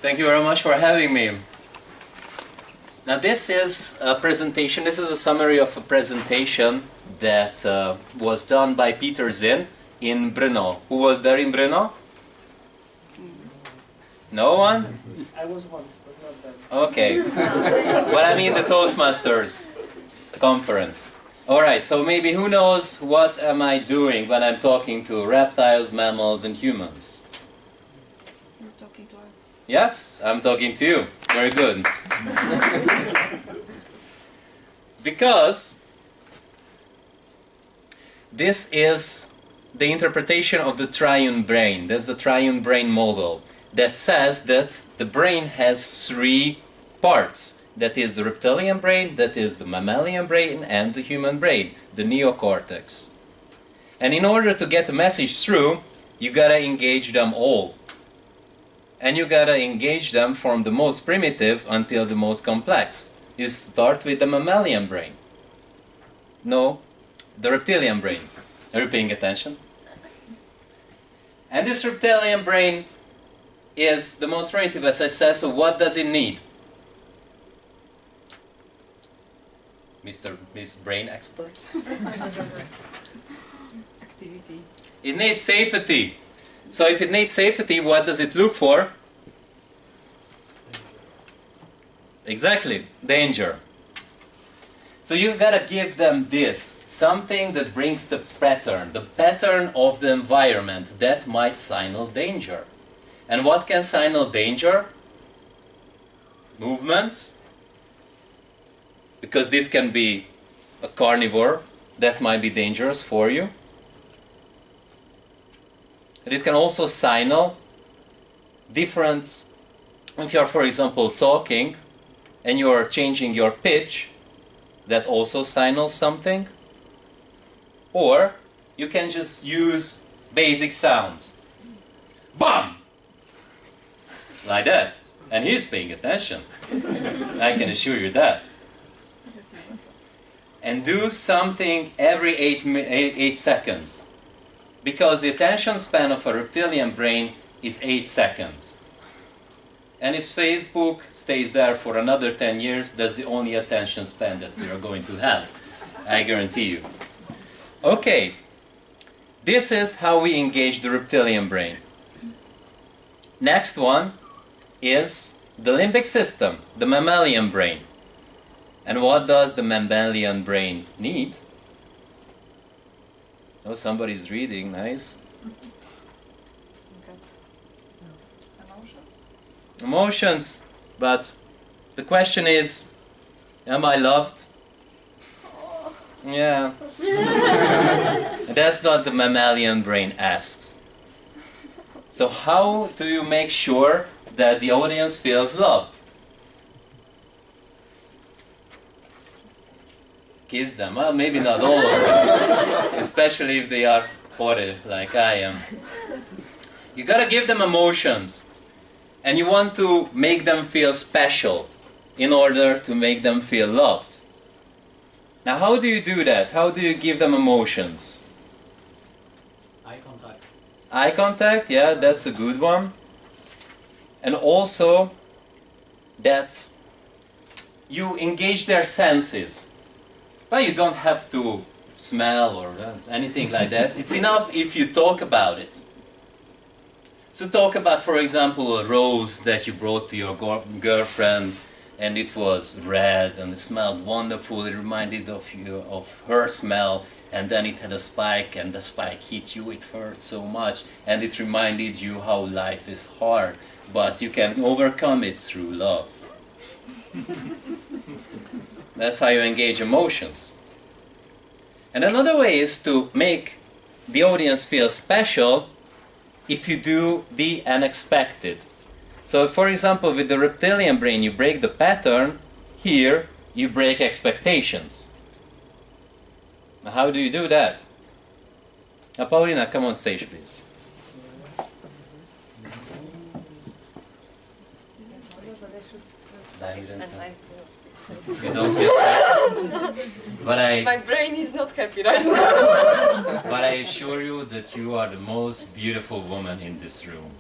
Thank you very much for having me. Now this is a presentation, this is a summary of a presentation that was done by Peter Zinn in Brno. Who was there in Brno? No one? I was once, but not then. Okay. But I mean the Toastmasters conference. Alright, so maybe who knows what am I doing when I'm talking to reptiles, mammals and humans? You're talking to us. Yes, I'm talking to you. Very good. Because this is the interpretation of the triune brain. That's the triune brain model that says that the brain has three parts. That is the reptilian brain, that is the mammalian brain, and the human brain, the neocortex. And in order to get a message through, you gotta engage them all. And you gotta engage them from the most primitive until the most complex. You start with the mammalian brain. No, the reptilian brain. Are you paying attention? And this reptilian brain is the most primitive, as I said, so what does it need? Miss Brain Expert? Activity. It needs safety. So if it needs safety, what does it look for? Exactly, danger. So you gotta give them this, something that brings the pattern of the environment that might signal danger. And what can signal danger? Movement. Because this can be a carnivore that might be dangerous for you. And it can also signal different, if you are, for example, talking and you are changing your pitch, that also signals something. Or you can just use basic sounds. Bamm! Like that. And he's paying attention. I can assure you that. And do something every 8 seconds. Because the attention span of a reptilian brain is 8 seconds. And if Facebook stays there for another 10 years, that's the only attention span that we are going to have. I guarantee you. Okay. This is how we engage the reptilian brain. Next one is the limbic system, the mammalian brain. And what does the mammalian brain need? Oh, somebody's reading, nice. Emotions? Emotions, but the question is, am I loved? Oh. Yeah. That's what the mammalian brain asks. So how do you make sure that the audience feels loved? Kiss them. Well, maybe not all of them, especially if they are haughty like I am. You gotta give them emotions, and you want to make them feel special in order to make them feel loved. Now, how do you do that? How do you give them emotions? Eye contact. Eye contact, yeah, that's a good one. And also that you engage their senses. Well, you don't have to smell or anything like that. It's enough if you talk about it. So talk about, for example, a rose that you brought to your girlfriend, and it was red and it smelled wonderful. It reminded you of her smell, and then it had a spike, and the spike hit you. It hurt so much, and it reminded you how life is hard, but you can overcome it through love. That's how you engage emotions. And another way is to make the audience feel special if you do the unexpected. So for example, with the reptilian brain, you break the pattern. Here, you break expectations. Now, how do you do that? Now, Paulina, come on stage, please. You don't feel sad? But my brain is not happy right now. But I assure you that you are the most beautiful woman in this room.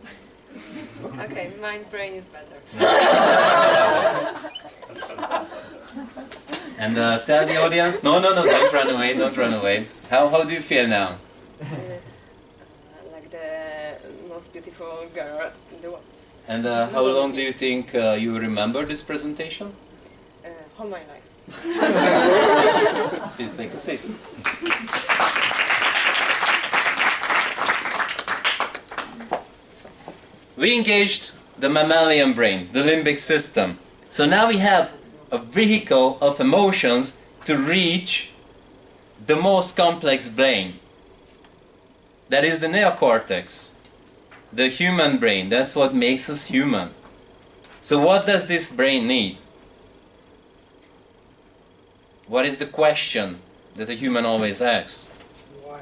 Okay, my brain is better. And tell the audience, no, don't run away, don't run away. How do you feel now? Like the most beautiful girl in the world. And how long do you think you remember this presentation? All my life. Please take a seat. We engaged the mammalian brain, the limbic system. So now we have a vehicle of emotions to reach the most complex brain. That is the neocortex, the human brain. That's what makes us human. So what does this brain need? What is the question that a human always asks? Why?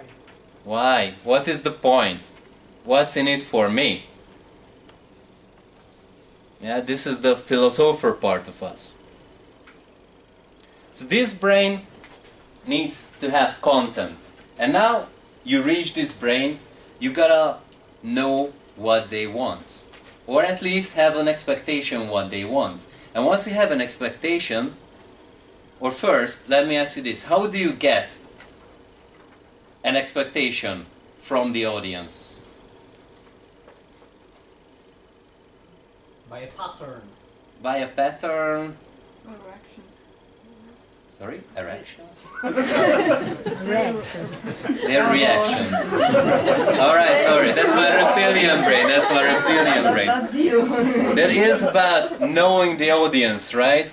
Why? What is the point? What's in it for me? Yeah, this is the philosopher part of us. So this brain needs to have content. And now you reach this brain, you gotta know what they want. Or at least have an expectation what they want. And once you have an expectation, or first, let me ask you this, how do you get an expectation from the audience? By a pattern. By a pattern? Erections. Sorry? Erections? Reactions. Their reactions. Alright, sorry, that's my reptilian brain, that's my reptilian brain. That's you. That is about knowing the audience, right?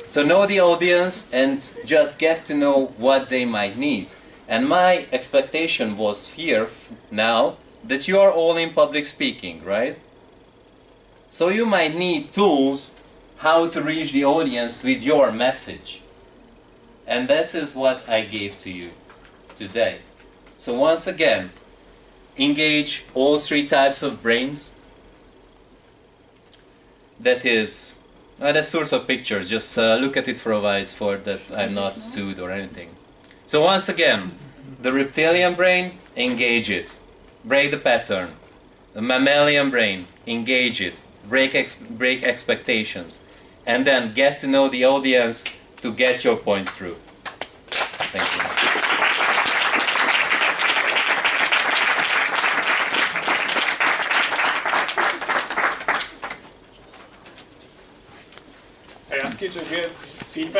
So know the audience and just get to know what they might need. And my expectation was here, now, that you are all in public speaking, right? So you might need tools how to reach the audience with your message. And this is what I gave to you today. So once again, engage all three types of brains. That is, the source of pictures, just look at it for a while, it's for that I'm not sued or anything. So once again, the reptilian brain, engage it. Break the pattern. The mammalian brain, engage it. Break expectations. And then get to know the audience to get your points through. Thank you. I ask you to give feedback.